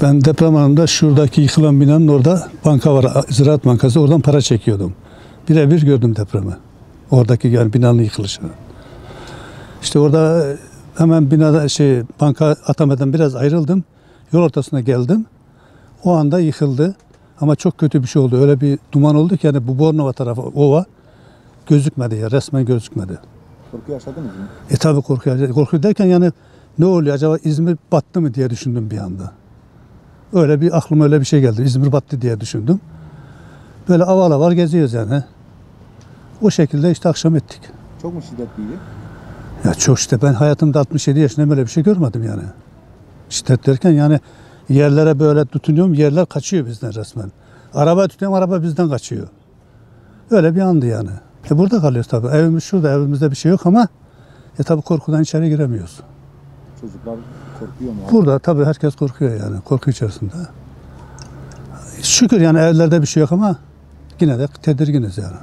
Ben deprem anında şuradaki yıkılan binanın orada banka var, Ziraat Bankası, oradan para çekiyordum. Birebir gördüm depremi. Oradaki yani binanın yıkılışını. İşte orada hemen binada banka atamadan biraz ayrıldım. Yol ortasına geldim. O anda yıkıldı. Ama çok kötü bir şey oldu. Öyle bir duman oldu ki yani bu Bornova tarafı, ova gözükmedi ya, resmen gözükmedi. Korku yaşadınız mı? Tabii korku derken yani ne oluyor acaba, İzmir battı mı diye düşündüm bir anda. Aklıma öyle bir şey geldi. İzmir battı diye düşündüm. Böyle aval aval geziyoruz yani. O şekilde işte akşam ettik. Çok mu şiddetliydi? Ya çok, işte ben hayatımda 67 yaşında böyle bir şey görmedim yani. Şiddet derken yani yerlere böyle tutunuyorum, yerler kaçıyor bizden resmen. Araba tutuyorum, araba bizden kaçıyor. Öyle bir andı yani. Burada kalıyoruz tabii. Evimiz şurada, evimizde bir şey yok ama tabii korkudan içeri giremiyoruz. Çocuklar korkuyor mu? Burada tabii herkes korkuyor yani. Korku içerisinde. Şükür yani evlerde bir şey yok ama yine de tedirginiz yani.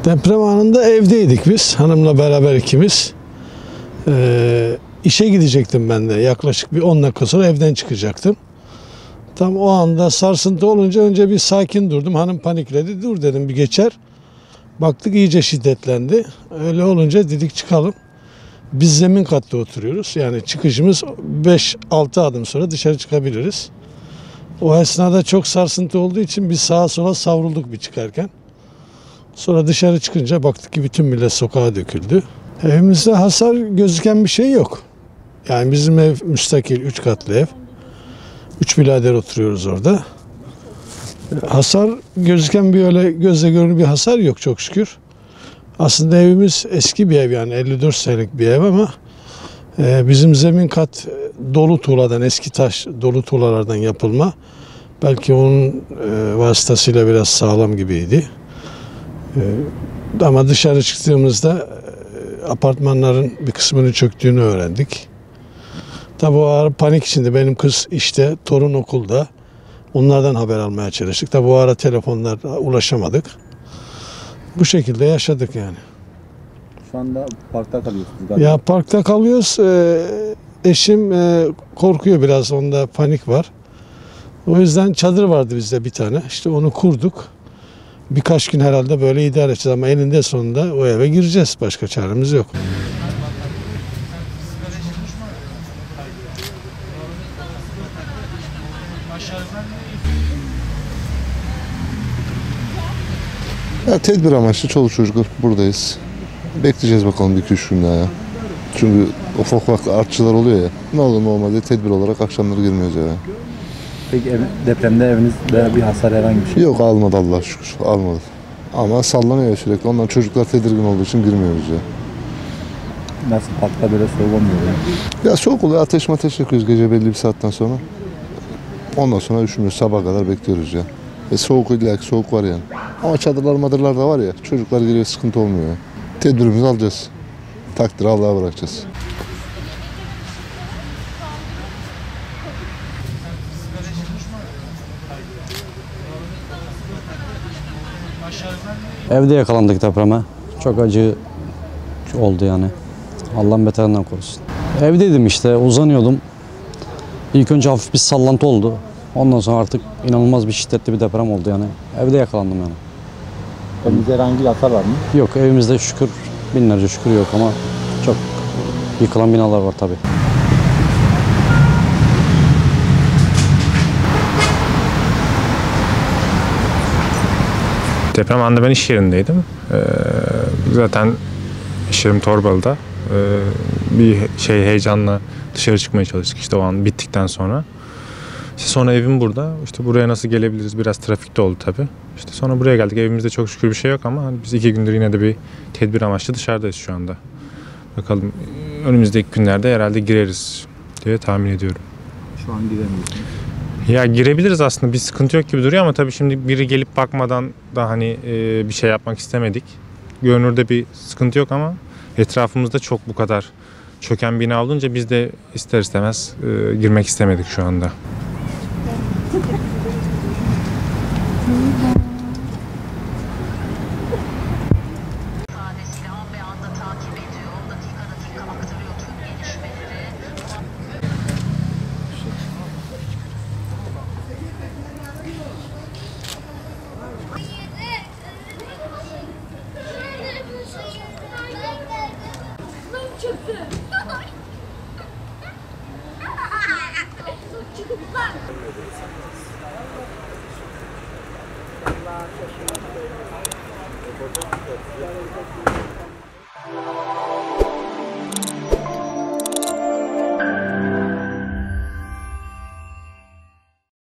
Deprem anında evdeydik biz. Hanımla beraber ikimiz. İşe gidecektim ben de. Yaklaşık bir 10 dakika sonra evden çıkacaktım. Tam o anda sarsıntı olunca önce bir sakin durdum. Hanım panikledi. Dur dedim, bir geçer. Baktık iyice şiddetlendi. Öyle olunca dedik çıkalım. Biz zemin katta oturuyoruz. Yani çıkışımız 5-6 adım sonra dışarı çıkabiliriz. O esnada çok sarsıntı olduğu için biz sağa sola savrulduk bir çıkarken. Sonra dışarı çıkınca baktık ki bütün millet sokağa döküldü. Evimizde hasar gözüken bir şey yok. Yani bizim ev müstakil 3 katlı ev. 3 birader oturuyoruz orada. Hasar gözüken bir öyle gözle görünür bir hasar yok çok şükür. Aslında evimiz eski bir ev, yani 54 senelik bir ev ama bizim zemin kat dolu tuğladan, eski taş dolu tuğlalardan yapılma. Belki onun vasıtasıyla biraz sağlam gibiydi. Ama dışarı çıktığımızda apartmanların bir kısmının çöktüğünü öğrendik. Tabii o ara panik içinde, benim kız işte, torun okulda. Onlardan haber almaya çalıştık. Tabii o ara telefonlara ulaşamadık. Bu şekilde yaşadık yani. Şu anda parkta kalıyorsunuz galiba. Ya parkta kalıyoruz. Eşim korkuyor biraz, onda panik var. O yüzden çadır vardı bizde bir tane. İşte onu kurduk. Birkaç gün herhalde böyle idare edeceğiz ama eninde sonunda o eve gireceğiz. Başka çaremiz yok. Ya tedbir amaçlı çoluk çocuk buradayız. Bekleyeceğiz bakalım 2-3 gün daha ya. Çünkü ufak ufak artçılar oluyor ya. Ne olur ne olmaz diye tedbir olarak akşamları girmiyoruz eve. Peki depremde evinizde bir hasar, herhangi bir şey? Yok, almadı Allah'a şükür. Almadı. Ama sallanıyor sürekli. Ondan çocuklar tedirgin olduğu için girmiyoruz ya. Nasıl, parkta böyle soğuk olmuyor ya? Ya soğuk oluyor. Ateş yakıyoruz gece belli bir saatten sonra. Ondan sonra üşümüyoruz. Sabaha kadar bekliyoruz ya. Soğuk, illaki soğuk var yani. Ama çadırlar da var ya. Çocuklar geliyor, sıkıntı olmuyor ya. Tedbirimizi alacağız. Takdiri Allah'a bırakacağız. Evde yakalandık depreme. Çok acı oldu yani. Allah'ın beterinden korusun. Evdeydim işte, uzanıyordum. İlk önce hafif bir sallantı oldu. Ondan sonra artık inanılmaz bir şiddetli bir deprem oldu yani. Evde yakalandım yani. Evinizde herhangi bir hasar var mı? Yok, evimizde şükür, binlerce şükür yok ama çok yıkılan binalar var tabii. Deprem anında ben iş yerindeydim. Zaten iş yerim Torbalı'da. Bir heyecanla dışarı çıkmaya çalıştık işte o an bittikten sonra. İşte sonra evim burada. İşte buraya nasıl gelebiliriz? Biraz trafikte oldu tabii. İşte sonra buraya geldik. Evimizde çok şükür bir şey yok ama biz 2 gündür yine de bir tedbir amaçlı dışarıdayız şu anda. Bakalım önümüzdeki günlerde herhalde gireriz diye tahmin ediyorum. Şu an giremiyorsunuz. Ya girebiliriz aslında, bir sıkıntı yok gibi duruyor ama tabii şimdi biri gelip bakmadan da hani bir şey yapmak istemedik. Görünürde bir sıkıntı yok ama etrafımızda çok bu kadar çöken bina olunca biz de ister istemez girmek istemedik şu anda.